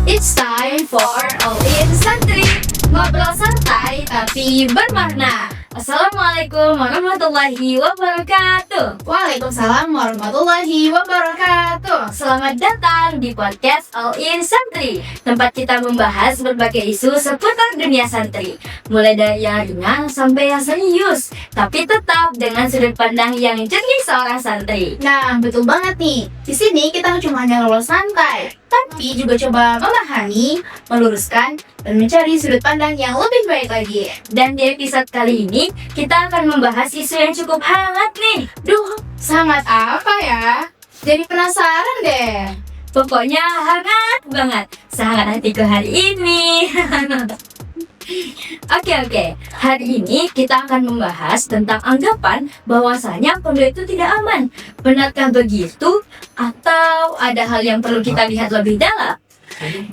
It's time for All In Santri, ngobrol santai tapi bermakna. Assalamualaikum warahmatullahi wabarakatuh. Waalaikumsalam warahmatullahi wabarakatuh. Selamat datang di podcast All In Santri, tempat kita membahas berbagai isu seputar dunia santri, mulai dari yang ringan sampai yang serius, tapi tetap dengan sudut pandang yang jernih seorang santri. Nah, betul banget nih. Di sini kita cuma hanya ngobrol santai, tapi juga coba memahami, meluruskan, dan mencari sudut pandang yang lebih baik lagi. Dan di episode kali ini kita akan membahas isu yang cukup hangat nih. Duh, sangat apa ya? Jadi penasaran deh. Pokoknya hangat banget, sehangat hatiku hari ini. Oke. Hari ini kita akan membahas tentang anggapan bahwasanya pondok itu tidak aman. Benarkah begitu? Atau ada hal yang perlu kita lihat lebih dalam?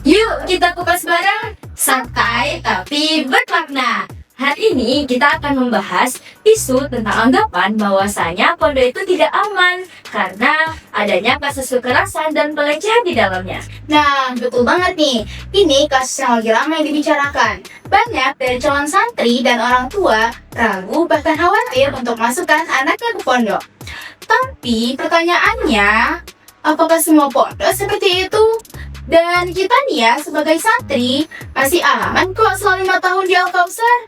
Yuk kita kupas bareng, santai tapi bermakna. Hari ini kita akan membahas isu tentang anggapan bahwasanya pondok itu tidak aman karena adanya kasus kekerasan dan pelecehan di dalamnya. Nah, betul banget nih. Ini kasus yang lagi ramai dibicarakan. Banyak dari calon santri dan orang tua ragu bahkan khawatir untuk masukkan anaknya ke pondok. Tapi pertanyaannya, apakah semua pondok seperti itu? Dan kita nih ya sebagai santri masih aman kok selama 5 tahun di Al-Kausar.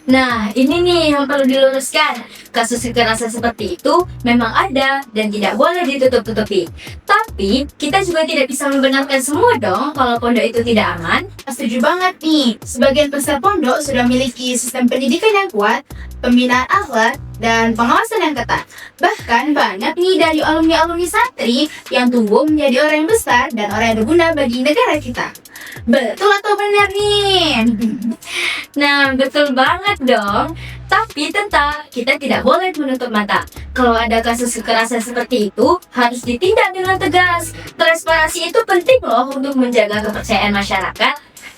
Nah, ini nih yang perlu diluruskan. Kasus kekerasan seperti itu memang ada dan tidak boleh ditutup-tutupi. Tapi, kita juga tidak bisa membenarkan semua dong kalau pondok itu tidak aman. Setuju banget nih, sebagian besar pondok sudah memiliki sistem pendidikan yang kuat, pembinaan akhlak, dan pengawasan yang ketat. Bahkan banyak nih dari alumni-alumni santri yang tumbuh menjadi orang yang besar dan orang yang berguna bagi negara kita. Betul atau benar nih? Nah, betul banget dong. Tapi tetap kita tidak boleh menutup mata. Kalau ada kasus kekerasan seperti itu, harus ditindak dengan tegas. Transparansi itu penting loh untuk menjaga kepercayaan masyarakat.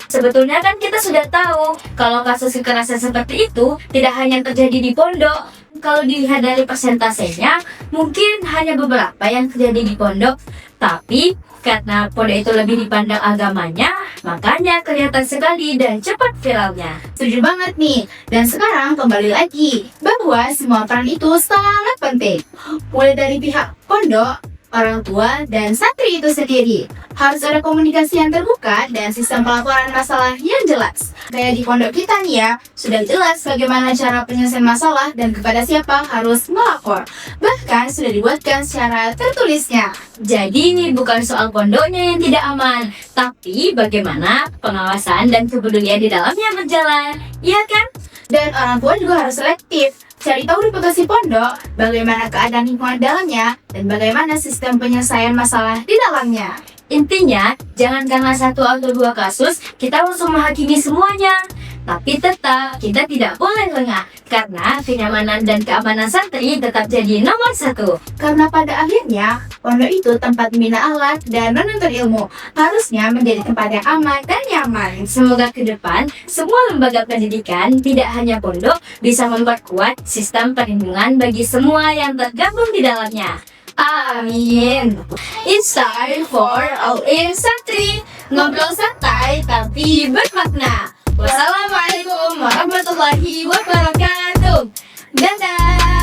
Sebetulnya kan kita sudah tahu kalau kasus kekerasan seperti itu tidak hanya terjadi di pondok. Kalau dilihat dari persentasenya, mungkin hanya beberapa yang terjadi di pondok. Tapi karena pondok itu lebih dipandang agamanya, makanya kelihatan sekali dan cepat viralnya. Setuju banget nih. Dan sekarang kembali lagi bahwa semua peran itu sangat penting. Mulai dari pihak pondok, orang tua, dan santri itu sendiri. Harus ada komunikasi yang terbuka dan sistem pelaporan masalah yang jelas. Kayak di pondok kita nih ya, sudah jelas bagaimana cara penyelesaian masalah dan kepada siapa harus melapor. Bahkan sudah dibuatkan secara tertulisnya. Jadi ini bukan soal pondoknya yang tidak aman, tapi bagaimana pengawasan dan kepedulian di dalamnya berjalan, iya kan? Dan orang tua juga harus selektif. Cari tahu di lokasi pondok, bagaimana keadaan lingkungan dalamnya, dan bagaimana sistem penyelesaian masalah di dalamnya. Intinya, jangan karena satu atau dua kasus, kita langsung menghakimi semuanya. Tapi tetap, kita tidak boleh lengah, karena kenyamanan dan keamanan santri tetap jadi nomor satu. Karena pada akhirnya, pondok itu tempat membina akhlak dan menuntut ilmu. Harusnya menjadi tempat yang aman dan nyaman. Semoga ke depan, semua lembaga pendidikan, tidak hanya pondok, bisa memperkuat sistem perlindungan bagi semua yang tergabung di dalamnya. Amin. It's time for All In Santri, ngobrol santai tapi bermakna. Wassalamualaikum warahmatullahi wabarakatuh. Dadah.